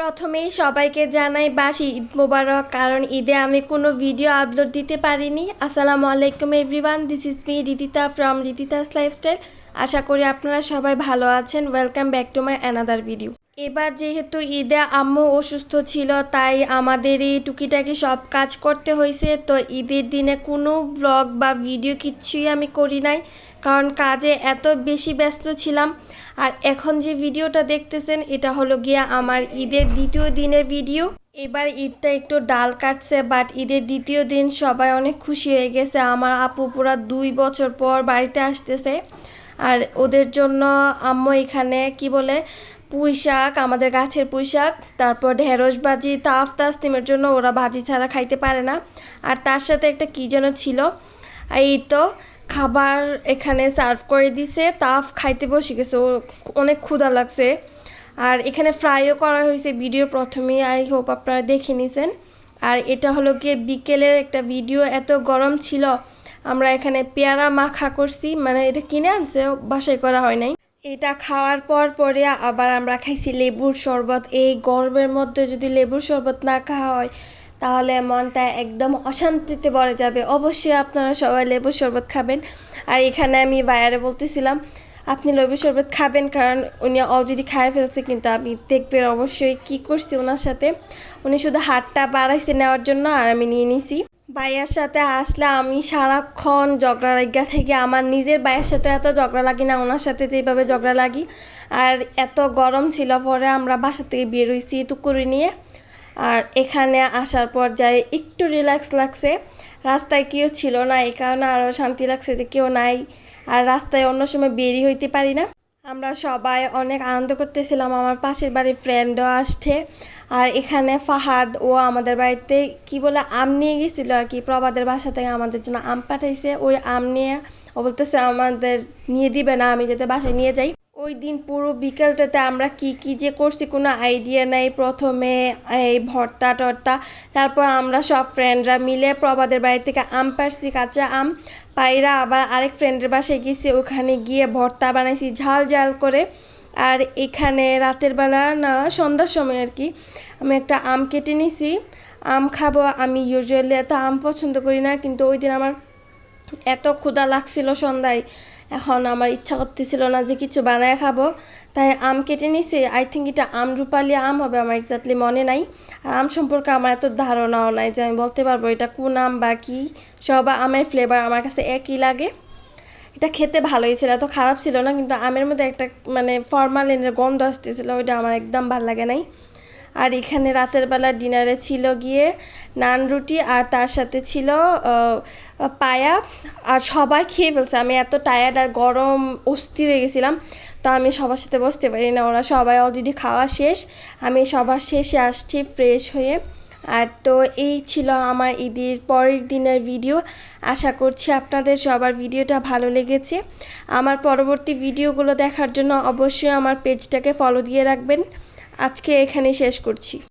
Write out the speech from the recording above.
প্রথমেই সবাইকে জানাই বাসি ঈদ মোবারক। কারণ ঈদে আমি কোনো ভিডিও আপলোড দিতে পারিনি। আসসালামু আলাইকুম everyone, this is me Ridita from Ridita's lifestyle. আশা করি আপনারা সবাই ভালো আছেন। Welcome back to my another video. এবার যেহেতু ঈদে আম্মু অসুস্থ ছিল, তাই আমাদের এই টুকিটাকি সব কাজ করতে হয়েছে। তো ঈদের দিনে কোনো ব্লগ বা ভিডিও কিচ্ছুই আমি করি নাই, কারণ কাজে এত বেশি ব্যস্ত ছিলাম। আর এখন যে ভিডিওটা দেখতেছেন এটা হলো গিয়া আমার ঈদের দ্বিতীয় দিনের ভিডিও। এবার ঈদটা একটু ডাল কাটছে, বাট ঈদের দ্বিতীয় দিন সবাই অনেক খুশি হয়ে গেছে। আমার আপু পুরা 2 বছর পর বাড়িতে আসতেছে, আর ওদের জন্য আম্মু এখানে কি বলে পুঁই শাক, আমাদের গাছের পুঁই শাক, তারপর ঢেঁড়স ভাজি, তাফ তাসনিমের জন্য ওরা ভাজি ছাড়া খাইতে পারে না। আর তার সাথে একটা কী যেন ছিল। এই তো খাবার এখানে সার্ভ করে দিছে, তাফ খাইতে বসে গেছে, ও অনেক ক্ষুধা লাগছে। আর এখানে ফ্রাইও করা হয়েছে ভিডিও প্রথমেই, আই হোপ আপনারা দেখে নিছেন। আর এটা হলো গিয়ে বিকেলের একটা ভিডিও। এত গরম ছিল, আমরা এখানে পেয়ারা মাখা করছি, মানে এটা কিনে আনছে, বাসায় করা হয় নাই। এটা খাওয়ার পরে আবার আমরা খাইছি লেবুর শরবত। এই গরমের মধ্যে যদি লেবুর শরবত না খাওয়া হয় তাহলে মনটা একদম অশান্তিতে ভরে যাবে। অবশ্যই আপনারা সবাই লেবুর শরবত খাবেন। আর এখানে আমি বায়ারে বলতেছিলাম আপনি লেবুর শরবত খাবেন, কারণ উনি অলরেডি খায় ফেলছে, কিন্তু আমি দেখবেন অবশ্যই কি করছি ওনার সাথে। উনি শুধু হাতটা বাড়াইছে নেওয়ার জন্য, আর আমি নিয়ে নিছি। ভাইয়ার সাথে আসলে আমি সারাক্ষণ ঝগড়া লাগা থেকে, আমার নিজের ভাইয়ের সাথে এত ঝগড়া লাগি না, ওনার সাথে যেভাবে ঝগড়া লাগি। আর এত গরম ছিল, পরে আমরা বাসা থেকে বের হয়েছি টুকুরি নিয়ে। আর এখানে আসার পর যাই একটু রিল্যাক্স লাগছে। রাস্তায় কেউ ছিল না, এই কারণে আরও শান্তি লাগছে যে কেউ নাই। আর রাস্তায় অন্য সময় বেরিয়ে হইতে পারি না। আমরা সবাই অনেক আনন্দ করতেছিলাম। আমার পাশের বাড়ির ফ্রেন্ডও আসছে। আর এখানে ফাহাদ ও আমাদের বাড়িতে কি বলে আম নিয়ে গেছিলো আর কি, প্রবাদের বাসা থেকে আমাদের জন্য আম পাঠাইছে। ওই আম নিয়ে ও বলতেছে আমাদের নিয়ে দিবে না, আমি যাতে বাসায় নিয়ে যাই। ওই দিন পুরো বিকেলটাতে আমরা কি যে করছি কোনো আইডিয়া নাই। প্রথমে এই ভর্তা টর্তা, তারপর আমরা সব ফ্রেন্ডরা মিলে প্রবাদের বাড়ি থেকে আম পাড়ছি, কাঁচা আম পাইরা আবার আরেক ফ্রেন্ডের বাসায় গেছি, ওখানে গিয়ে ভর্তা বানাইছি ঝাল ঝাল করে। আর এখানে রাতের বেলা না, সন্ধ্যার সময় আর কি, আমি একটা আম কেটে নিছি। আম খাবো, আমি ইউজুয়ালি এত আম পছন্দ করি না, কিন্তু ওই দিন আমার এত ক্ষুধা লাগছিল সন্ধ্যায়, এখন আমার ইচ্ছা করতেছিল না যে কিছু বানায় খাবো, তাই আম কেটে নিছি। আই থিঙ্ক এটা আমরুপালি আম হবে, আমার এক্স্যাক্টলি মনে নাই। আর আম সম্পর্কে আমার এত ধারণাও নাই যে আমি বলতে পারবো এটা কোন আম বা কী। সব আমের ফ্লেভার আমার কাছে একই লাগে। এটা খেতে ভালোই ছিল, এত খারাপ ছিল না, কিন্তু আমের মধ্যে একটা মানে ফরমালিনের গন্ধ আসতেছিলো, ওইটা আমার একদম ভাল লাগে নাই। আর এখানে রাতের বেলা ডিনারে ছিল গিয়ে নান রুটি, আর তার সাথে ছিল পায়া। আর সবাই খেয়ে ফেলছে, আমি এত টায়ার্ড আর গরম অস্থির হয়ে গেছিলাম, তো আমি সবার সাথে বসতে পারি না। ওরা সবাই অলরেডি খাওয়া শেষ, আমি সবার শেষে আসছি ফ্রেশ হয়ে। আর তো এই ছিল আমার ঈদের পরের দিনের ভিডিও। আশা করছি আপনাদের সবার ভিডিওটা ভালো লেগেছে। আমার পরবর্তী ভিডিওগুলো দেখার জন্য অবশ্যই আমার পেজটাকে ফলো দিয়ে রাখবেন। আজকে এখানেই শেষ করছি।